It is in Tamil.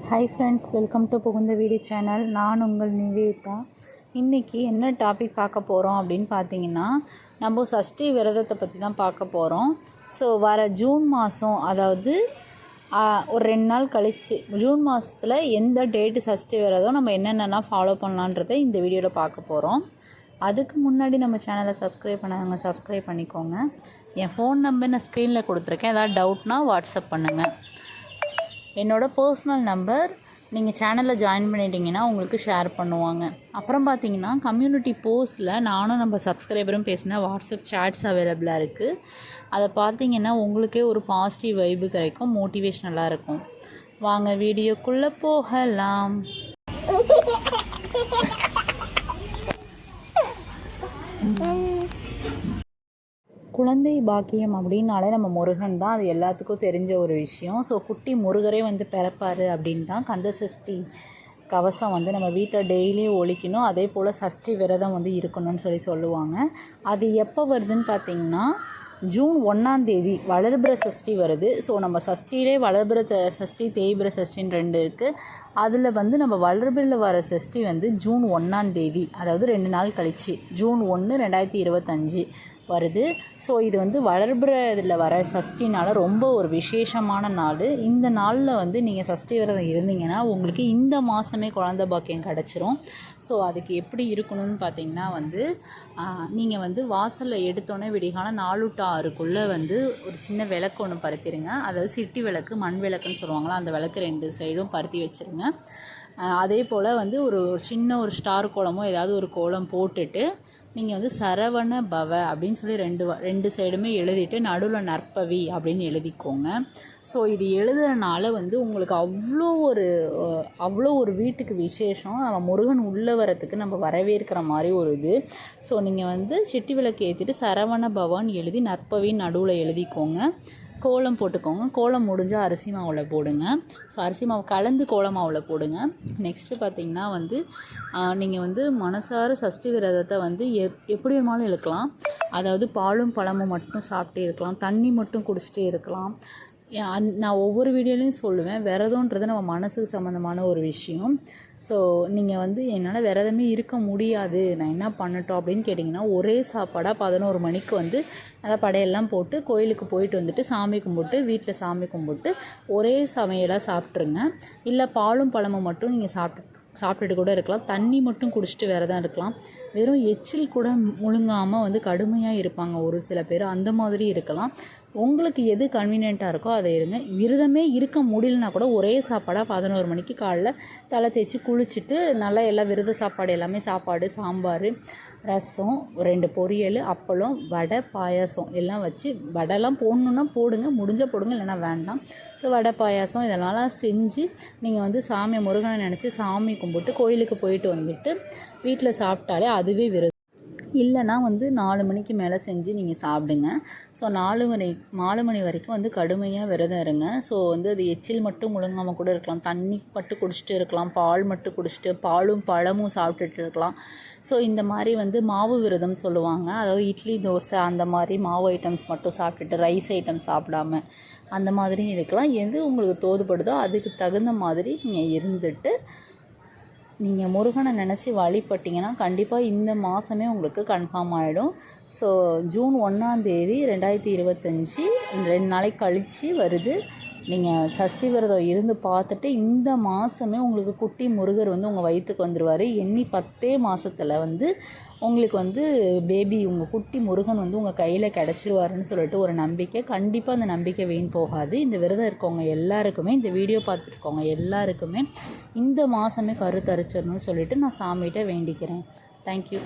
ஹாய் ஃப்ரெண்ட்ஸ், வெல்கம் டு புகுந்த வீடு சேனல். நான் உங்கள் நிவேதா. இன்றைக்கி என்ன டாபிக் பார்க்க போகிறோம் அப்படின்னு பார்த்தீங்கன்னா, நம்ம சஷ்டி விரதத்தை பற்றி தான் பார்க்க போகிறோம். ஸோ வர ஜூன் மாதம், அதாவது ஒரு 2 நாள் கழித்து ஜூன் மாதத்தில் எந்த டேட்டு சஷ்டி விரதம் நம்ம என்னென்னலாம் ஃபாலோ பண்ணலான்றதை இந்த வீடியோவில் பார்க்க போகிறோம். அதுக்கு முன்னாடி நம்ம சேனலை சப்ஸ்கிரைப் பண்ணாதவங்க சப்ஸ்கிரைப் பண்ணிக்கோங்க. என் ஃபோன் நம்பர் நான் ஸ்க்ரீனில் கொடுத்துருக்கேன். ஏதாவது டவுட்னா வாட்ஸ்அப் பண்ணுங்கள். என்னோடய பர்சனல் நம்பர் நீங்கள் சேனலில் ஜாயின் பண்ணிட்டீங்கன்னா உங்களுக்கு ஷேர் பண்ணுவாங்க. அப்புறம் பார்த்தீங்கன்னா, கம்யூனிட்டி போஸ்ட்டில் நானும் நம்ம சப்ஸ்கிரைபரும் பேசினா வாட்ஸ்அப் சேட்ஸ் அவைலபிளாக இருக்குது. அதை பார்த்தீங்கன்னா உங்களுக்கே ஒரு பாசிட்டிவ் வைப்பு கிடைக்கும், மோட்டிவேஷ்னலாக இருக்கும். வாங்க வீடியோக்குள்ளே போகலாம். குழந்தை பாக்கியம் அப்படின்னாலே நம்ம முருகன் தான், அது எல்லாத்துக்கும் தெரிஞ்ச ஒரு விஷயம். ஸோ குட்டி முருகரே பிறப்பார் அப்படின்னு தான் கந்த சஷ்டி கவசம் நம்ம வீட்டில் டெய்லியும் ஒழிக்கணும். அதே போல் சஷ்டி விரதம் இருக்கணும்னு சொல்லுவாங்க. அது எப்போ வருதுன்னு பார்த்திங்கன்னா, ஜூன் 1ஆம் தேதி வளர்பிற சஷ்டி வருது. ஸோ நம்ம சஷ்டியிலே வளர்பிற சஷ்டி, தேய்பிற சஷ்டின்னு 2 இருக்குது. அதில் நம்ம வளர்பிறையில் வர சஷ்டி ஜூன் 1ஆம் தேதி, அதாவது 2 நாள் கழிச்சு ஜூன் 1, 2025 வருது. ஸோ இது வளர்பிற இதில் வர சஷ்டினால் ரொம்ப ஒரு விசேஷமான நாள். இந்த நாளில் நீங்கள் சஷ்டி விரதம் இருந்தீங்கன்னா உங்களுக்கு இந்த மாதமே குழந்தை பாக்கியம் கிடச்சிரும். ஸோ அதுக்கு எப்படி இருக்கணும்னு பார்த்தீங்கன்னா, நீங்கள் வாசலில் எடுத்தோன்னே விடிகால 4 to 6க்குள்ளே ஒரு சின்ன விளக்கு ஒன்று பருத்திடுங்க. அதாவது சிட்டி விளக்கு, மண் விளக்குன்னு சொல்லுவாங்களா, அந்த விளக்கு 2 சைடும் பருத்தி வச்சுருங்க. அதே போல் ஒரு சின்ன ஒரு ஸ்டார் கோலமோ ஏதாவது ஒரு கோலம் போட்டுட்டு நீங்கள் சரவண பவ அப்படின்னு சொல்லி 2 சைடுமே எழுதிட்டு நடுவில் நற்பவி அப்படின்னு எழுதிக்கோங்க. ஸோ இது எழுதுறதுனால உங்களுக்கு அவ்வளோ ஒரு வீட்டுக்கு விசேஷம். நம்ம முருகன் உள்ளே வரத்துக்கு நம்ம வரவேற்கிற மாதிரி ஒரு இது. ஸோ நீங்கள் சிட்டி விளக்கு ஏற்றிட்டு சரவண பவான்னு எழுதி நற்பவின்னு நடுவில் எழுதிக்கோங்க. கோலம் போட்டுக்கோங்க. கோலம் முடிஞ்சால் அரிசி மாவில் போடுங்க. ஸோ அரிசி மாவு கலந்து கோலம் மாவில் போடுங்க. நெக்ஸ்ட்டு பார்த்திங்கன்னா நீங்கள் மனசார சஷ்டி விரதத்தை எப்படி வேணுமாலும் இழுக்கலாம். அதாவது பாலும் பழமும் மட்டும் சாப்பிட்டே இருக்கலாம், தண்ணி மட்டும் குடிச்சிட்டே இருக்கலாம். நான் ஒவ்வொரு வீடியோலையும் சொல்லுவேன், விரதன்றது நம்ம மனசுக்கு சம்மந்தமான ஒரு விஷயம். ஸோ நீங்கள் என்னால் விரதமே இருக்க முடியாது, நான் என்ன பண்ணட்டும் அப்படின்னு கேட்டிங்கன்னா, ஒரே சாப்பாடாக 11 மணிக்கு நல்லா படையெல்லாம் போட்டு கோயிலுக்கு போயிட்டு சாமி கும்பிட்டு வீட்டில் சாமி கும்பிட்டு ஒரே சமையலாக சாப்பிட்ருங்க. இல்லை பாலும் பழமும் மட்டும் நீங்கள் சாப்பிட்டுட்டு கூட இருக்கலாம். தண்ணி மட்டும் குடிச்சிட்டு விரதம் இருக்கலாம். வெறும் எச்சில் கூட முழுங்காமல் கடுமையாக இருப்பாங்க ஒரு சில பேர், அந்த மாதிரி இருக்கலாம். உங்களுக்கு எது கன்வீனியண்ட்டாக இருக்கோ அதை இருங்க. விரதமே இருக்க முடியலனா கூட ஒரே சாப்பாடாக 11 மணிக்கு காலைல தலை தேய்ச்சி குளிச்சுட்டு நல்லா எல்லாம் விரத சாப்பாடு எல்லாமே சாப்பாடு, சாம்பார், ரசம், 2 பொரியல், அப்பளம், வடை, பாயாசம் எல்லாம் வச்சு, வடைலாம் போடணுன்னா போடுங்க, முடிஞ்ச போடுங்க, இல்லைனா வேண்டாம். ஸோ வடை, பாயாசம் இதெல்லாம் செஞ்சு நீங்கள் சாமி முருகனை நினச்சி சாமி கும்பிட்டு கோயிலுக்கு போயிட்டு வீட்டில் சாப்பிட்டாலே அதுவே விரதம். இல்லைனா 4 மணிக்கு மேலே செஞ்சு நீங்கள் சாப்பிடுங்க. ஸோ 4 மணி வரைக்கும் கடுமையாக விரதம் இருங்க. ஸோ அது எச்சில் மட்டும் முழுங்காமல் கூட இருக்கலாம், தண்ணி மட்டும் குடிச்சிட்டு இருக்கலாம், பால் மட்டும் குடிச்சிட்டு பாலும் பழமும் சாப்பிட்டுட்டு இருக்கலாம். ஸோ இந்த மாதிரி மாவு விரதம் சொல்லுவாங்க. அதாவது இட்லி, தோசை அந்த மாதிரி மாவு ஐட்டம்ஸ் மட்டும் சாப்பிட்டுட்டு ரைஸ் ஐட்டம் சாப்பிடாம அந்த மாதிரியும் இருக்கலாம். எது உங்களுக்கு தோதுப்படுதோ அதுக்கு தகுந்த மாதிரி நீங்கள் இருந்துட்டு நீங்கள் முருகனை நினச்சி வழிபட்டிங்கன்னா கண்டிப்பாக இந்த மாதமே உங்களுக்கு கன்ஃபார்ம் ஆகிடும். ஸோ ஜூன் 1ஆம் தேதி 2025 2 நாளைக்கு கழித்து வருது. நீங்கள் சஷ்டி விரதம் இருந்து பார்த்துட்டு இந்த மாதமே உங்களுக்கு குட்டி முருகர் உங்கள் வயிற்றுக்கு வந்துடுவார். எண்ணி 10 மாதத்தில் உங்களுக்கு பேபி உங்கள் குட்டி முருகன் உங்கள் கையில் கிடச்சிருவாருன்னு சொல்லிட்டு ஒரு நம்பிக்கை. கண்டிப்பாக அந்த நம்பிக்கை வீண் போகாது. இந்த விரதம் இருக்கவங்க எல்லாருக்குமே, இந்த வீடியோ பார்த்துருக்கவங்க எல்லாருக்குமே இந்த மாதமே கருத்தரிச்சிடணும்னு சொல்லிட்டு நான் சாமிகிட்ட வேண்டிக்கிறேன். தேங்க்யூ.